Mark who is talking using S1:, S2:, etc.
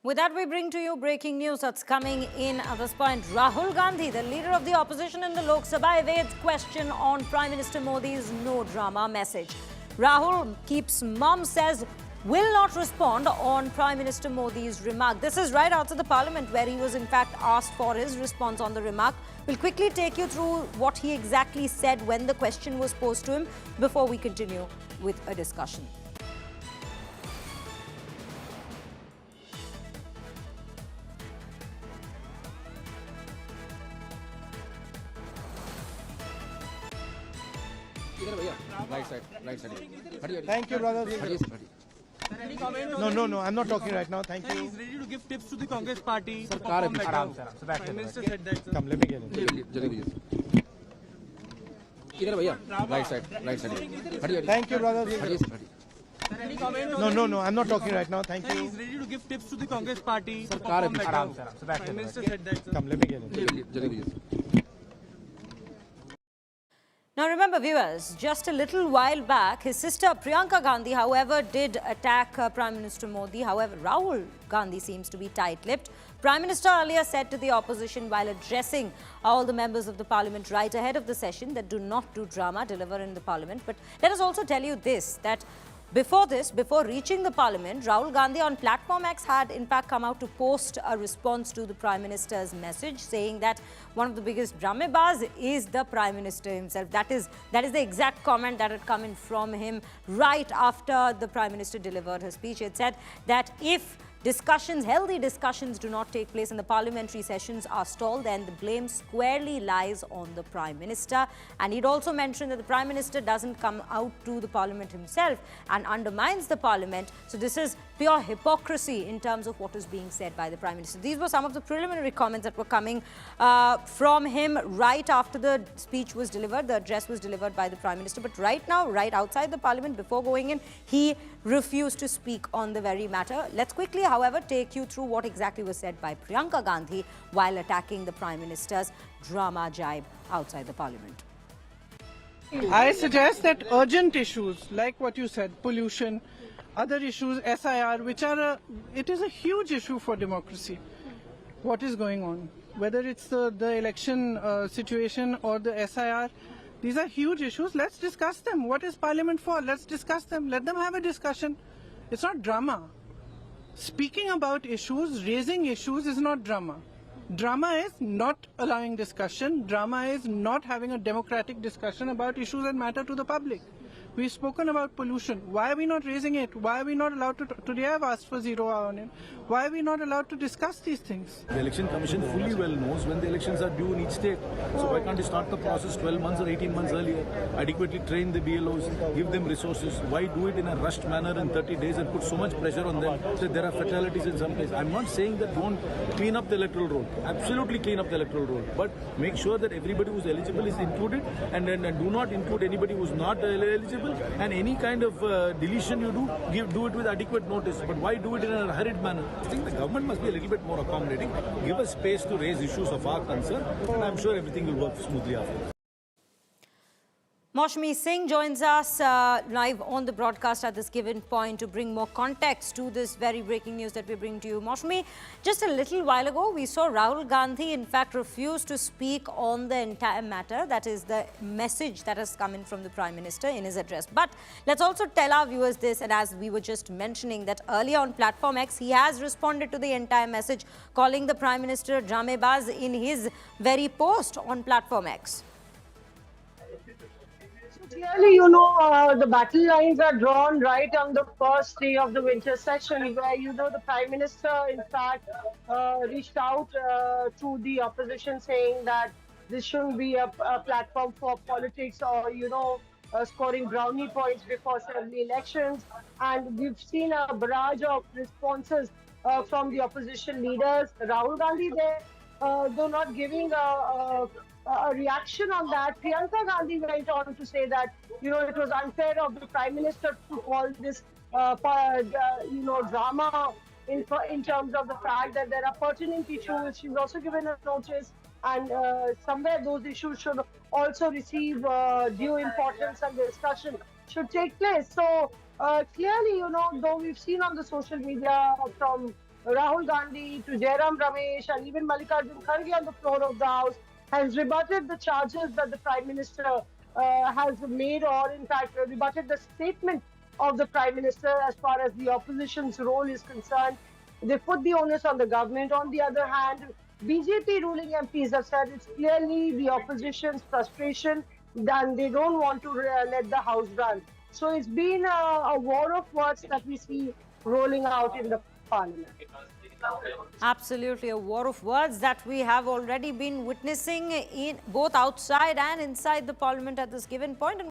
S1: With that, we bring to you breaking news that's coming in at this point. Rahul Gandhi, the leader of the opposition in the Lok Sabha, evades question on Prime Minister Modi's no drama message. Rahul keeps mum, says will not respond on Prime Minister Modi's remark. This is right outside the parliament where he was in fact asked for his response on the remark. We'll quickly take you through what he exactly said when the question was posed to him before we continue with a discussion.
S2: Thank you, brother. No, I'm not talking right now. Thank you.
S3: He's ready to give tips to the Congress party.
S2: Prime
S3: Minister said that.
S2: Come, let me get it. Thank you, brother. No, I'm not talking right now. Thank you.
S3: He's ready to give tips to the Congress party. Prime Minister said that.
S2: Come, let me get it.
S1: Now remember viewers, just a little while back, his sister Priyanka Gandhi, however, did attack Prime Minister Modi. However, Rahul Gandhi seems to be tight-lipped. Prime Minister earlier said to the opposition while addressing all the members of the parliament right ahead of the session that do not do drama, deliver in the parliament. But let us also tell you this, that before reaching the parliament, Rahul Gandhi on Platform X had in fact come out to post a response to the Prime Minister's message, saying that one of the biggest dramebaz is the Prime Minister himself. That is the exact comment that had come in from him right after the Prime Minister delivered his speech. It said that if healthy discussions do not take place and the parliamentary sessions are stalled, then the blame squarely lies on the Prime Minister. And he'd also mentioned that the Prime Minister doesn't come out to the parliament himself and undermines the parliament. So this is pure hypocrisy in terms of what is being said by the Prime Minister. These were some of the preliminary comments that were coming from him right after the speech was delivered, the address was delivered by the Prime Minister. But right now, right outside the parliament, before going in, he refused to speak on the very matter. Let's quickly, however, take you through what exactly was said by Priyanka Gandhi while attacking the Prime Minister's drama jibe outside the parliament.
S4: I suggest that urgent issues like what you said, pollution, other issues, SIR, it is a huge issue for democracy. What is going on? Whether it's the election situation or the SIR, these are huge issues. Let's discuss them. What is Parliament for? Let's discuss them. Let them have a discussion. It's not drama. Speaking about issues, raising issues is not drama. Drama is not allowing discussion. Drama is not having a democratic discussion about issues that matter to the public. We've spoken about pollution. Why are we not raising it? Why are we not allowed to? Today I've asked for 0 hour on it. Why are we not allowed to discuss these things?
S5: The Election Commission fully well knows when the elections are due in each state. So why can't you start the process 12 months or 18 months earlier? Adequately train the BLOs, give them resources. Why do it in a rushed manner in 30 days and put so much pressure on them that there are fatalities in some cases? I'm not saying that don't clean up the electoral roll. Absolutely clean up the electoral roll. But make sure that everybody who's eligible is included and do not include anybody who's not eligible. And any kind of deletion you do it with adequate notice. But why do it in a hurried manner? I think the government must be a little bit more accommodating. Give us space to raise issues of our concern, and I'm sure everything will work smoothly after.
S1: Maushami Singh joins us live on the broadcast at this given point to bring more context to this very breaking news that we bring to you. Maushami, just a little while ago, we saw Rahul Gandhi, in fact, refuse to speak on the entire matter. That is the message that has come in from the Prime Minister in his address. But let's also tell our viewers this, and as we were just mentioning, that earlier on Platform X, he has responded to the entire message, calling the Prime Minister dramebaz in his very post on Platform X.
S6: Clearly, the battle lines are drawn right on the first day of the winter session where, the Prime Minister, in fact, reached out to the opposition saying that this shouldn't be a platform for politics or, scoring brownie points before assembly elections. And we've seen a barrage of responses from the opposition leaders. Rahul Gandhi there, though not giving a reaction on that. Priyanka Gandhi went on to say that, it was unfair of the Prime Minister to call this, drama in terms of the fact that there are pertinent issues. She's also given a notice, and somewhere those issues should also receive due importance and the discussion should take place. So clearly, though we've seen on the social media from Rahul Gandhi, to Jairam Ramesh, and even Mallikarjun Kharge on the floor of the House has rebutted the charges that the Prime Minister has made, or in fact rebutted the statement of the Prime Minister as far as the opposition's role is concerned. They put the onus on the government. On the other hand, BJP ruling MPs have said it's clearly the opposition's frustration and they don't want to let the House run. So it's been a war of words that we see rolling out in the Parliament.
S1: Absolutely, a war of words that we have already been witnessing in both outside and inside the Parliament at this given point. And